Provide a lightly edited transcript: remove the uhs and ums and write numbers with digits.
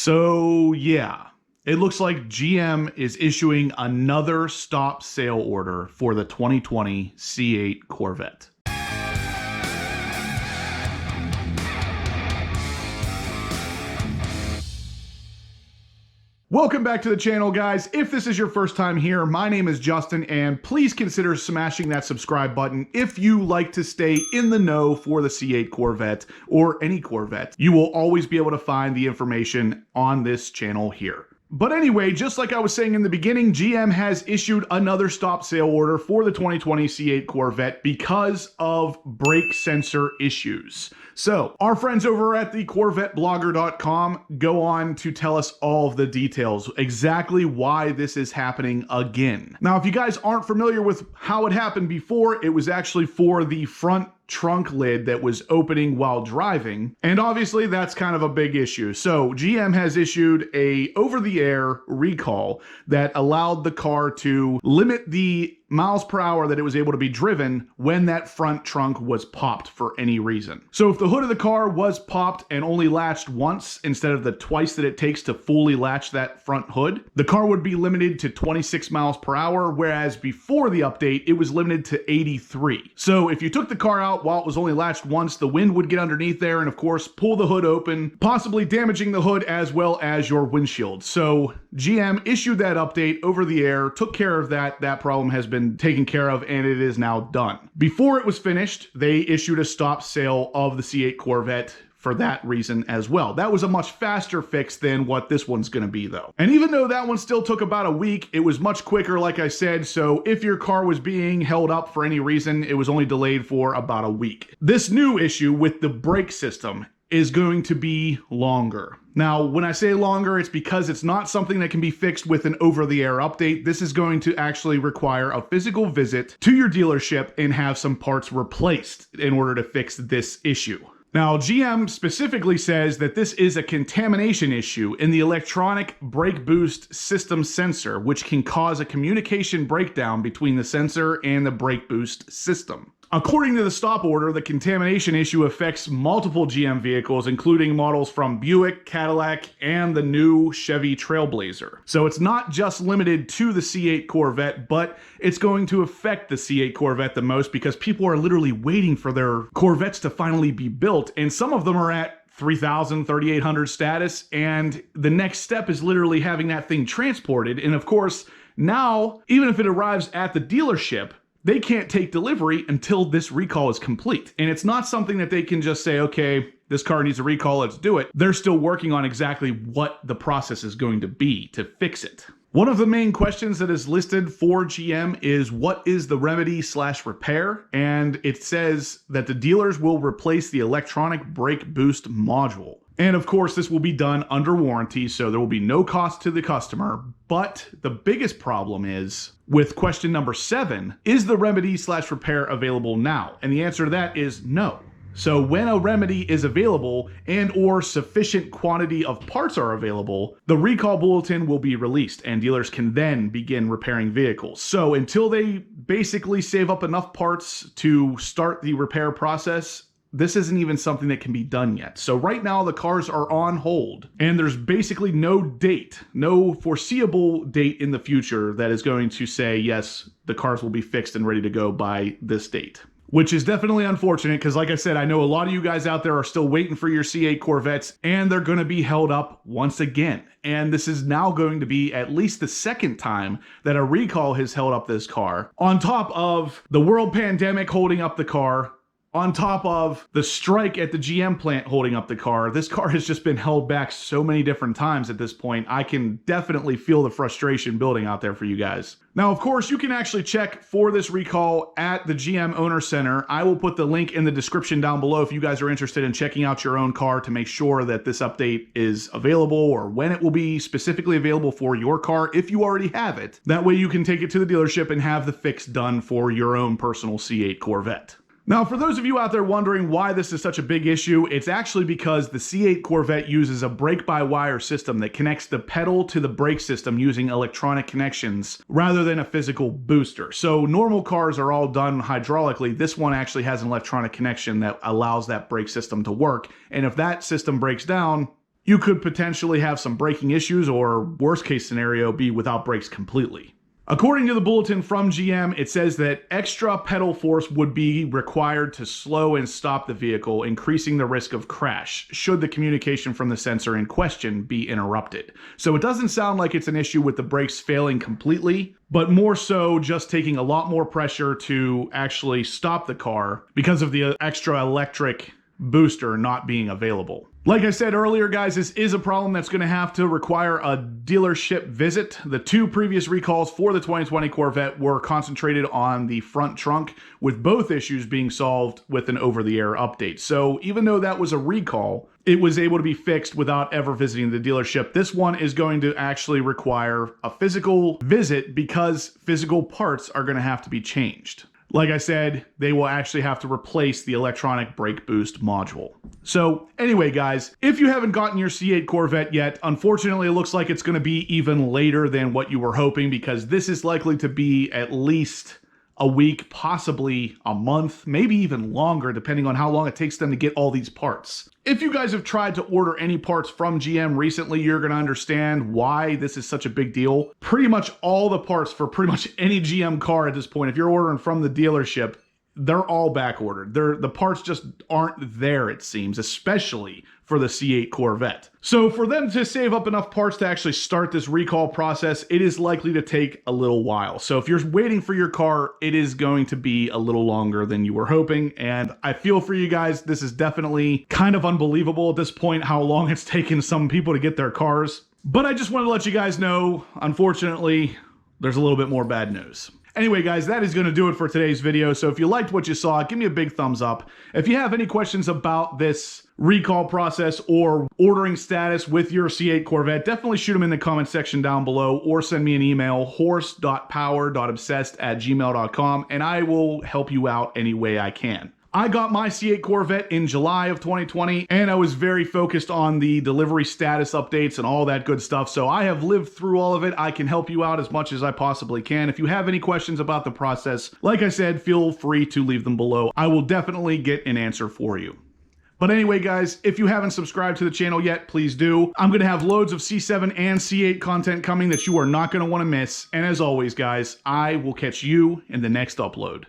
So yeah, it looks like GM is issuing another stop sale order for the 2020 C8 Corvette. Welcome back to the channel, guys. If this is your first time here, my name is Justin, and please consider smashing that subscribe button if you like to stay in the know for the C8 Corvette or any Corvette. You will always be able to find the information on this channel here. But anyway, just like I was saying in the beginning, GM has issued another stop sale order for the 2020 C8 Corvette because of brake sensor issues. So our friends over at the CorvetteBlogger.com go on to tell us all of the details, exactly why this is happening again. Now, if you guys aren't familiar with how it happened before, it was actually for the front trunk lid that was opening while driving, and obviously that's kind of a big issue. So GM has issued a over-the-air recall that allowed the car to limit the miles per hour that it was able to be driven when that front trunk was popped for any reason. So if the hood of the car was popped and only latched once instead of the twice that it takes to fully latch that front hood, the car would be limited to 26 miles per hour, whereas before the update, it was limited to 83. So if you took the car out while it was only latched once, the wind would get underneath there and of course pull the hood open, possibly damaging the hood as well as your windshield. So GM issued that update over the air, took care of that. That problem has been taken care of and it is now done. Before it was finished, they issued a stop sale of the C8 Corvette for that reason as well. That was a much faster fix than what this one's gonna be though. And even though that one still took about a week, it was much quicker, like I said, so if your car was being held up for any reason, it was only delayed for about a week. This new issue with the brake system is going to be longer. Now, when I say longer, it's because it's not something that can be fixed with an over-the-air update. This is going to actually require a physical visit to your dealership and have some parts replaced in order to fix this issue. Now, GM specifically says that this is a contamination issue in the electronic brake boost system sensor, which can cause a communication breakdown between the sensor and the brake boost system. According to the stop order, the contamination issue affects multiple GM vehicles, including models from Buick, Cadillac, and the new Chevy Trailblazer. So it's not just limited to the C8 Corvette, but it's going to affect the C8 Corvette the most because people are literally waiting for their Corvettes to finally be built, and some of them are at 3,000, 3,800 status, and the next step is literally having that thing transported. And of course, now, even if it arrives at the dealership, they can't take delivery until this recall is complete. And it's not something that they can just say, okay, this car needs a recall, let's do it. They're still working on exactly what the process is going to be to fix it. One of the main questions that is listed for GM is what is the remedy/repair? And it says that the dealers will replace the electronic brake boost module. And of course, this will be done under warranty, so there will be no cost to the customer. But the biggest problem is with question number 7, is the remedy/repair available now? And the answer to that is no. So when a remedy is available and or sufficient quantity of parts are available, the recall bulletin will be released and dealers can then begin repairing vehicles. So until they basically save up enough parts to start the repair process, this isn't even something that can be done yet. So right now the cars are on hold and there's basically no date, no foreseeable date in the future that is going to say, yes, the cars will be fixed and ready to go by this date. Which is definitely unfortunate because, like I said, I know a lot of you guys out there are still waiting for your C8 Corvettes and they're going to be held up once again. And this is now going to be at least the second time that a recall has held up this car, on top of the world pandemic holding up the car, on top of the strike at the GM plant holding up the car. This car has just been held back so many different times at this point. I can definitely feel the frustration building out there for you guys. Now, of course, you can actually check for this recall at the GM Owner Center. I will put the link in the description down below if you guys are interested in checking out your own car to make sure that this update is available or when it will be specifically available for your car if you already have it. That way you can take it to the dealership and have the fix done for your own personal C8 Corvette. Now, for those of you out there wondering why this is such a big issue, it's actually because the C8 Corvette uses a brake-by-wire system that connects the pedal to the brake system using electronic connections rather than a physical booster. So normal cars are all done hydraulically. This one actually has an electronic connection that allows that brake system to work. And if that system breaks down, you could potentially have some braking issues, or worst case scenario, be without brakes completely. According to the bulletin from GM, it says that extra pedal force would be required to slow and stop the vehicle, increasing the risk of crash should the communication from the sensor in question be interrupted. So it doesn't sound like it's an issue with the brakes failing completely, but more so just taking a lot more pressure to actually stop the car because of the extra electric booster not being available. Like I said earlier, guys, this is a problem that's going to have to require a dealership visit. The two previous recalls for the 2020 Corvette were concentrated on the front trunk, with both issues being solved with an over-the-air update. So even though that was a recall, it was able to be fixed without ever visiting the dealership. This one is going to actually require a physical visit because physical parts are going to have to be changed. Like I said, they will actually have to replace the electronic brake boost module. So anyway, guys, if you haven't gotten your C8 Corvette yet, unfortunately, it looks like it's going to be even later than what you were hoping, because this is likely to be at least a week, possibly a month, maybe even longer, depending on how long it takes them to get all these parts. If you guys have tried to order any parts from GM recently, you're going to understand why this is such a big deal. Pretty much all the parts for pretty much any GM car at this point, if you're ordering from the dealership, they're all back ordered. The parts just aren't there, it seems, especially for the C8 Corvette. So for them to save up enough parts to actually start this recall process, it is likely to take a little while. So if you're waiting for your car, it is going to be a little longer than you were hoping. And I feel for you guys, this is definitely kind of unbelievable at this point how long it's taken some people to get their cars. But I just wanted to let you guys know, unfortunately, there's a little bit more bad news. Anyway, guys, that is going to do it for today's video. So if you liked what you saw, give me a big thumbs up. If you have any questions about this recall process or ordering status with your C8 Corvette, definitely shoot them in the comment section down below, or send me an email, horse.power.obsessed@gmail.com, and I will help you out any way I can. I got my C8 Corvette in July of 2020, and I was very focused on the delivery status updates and all that good stuff. So I have lived through all of it. I can help you out as much as I possibly can. If you have any questions about the process, like I said, feel free to leave them below. I will definitely get an answer for you. But anyway, guys, if you haven't subscribed to the channel yet, please do. I'm going to have loads of C7 and C8 content coming that you are not going to want to miss. And as always, guys, I will catch you in the next upload.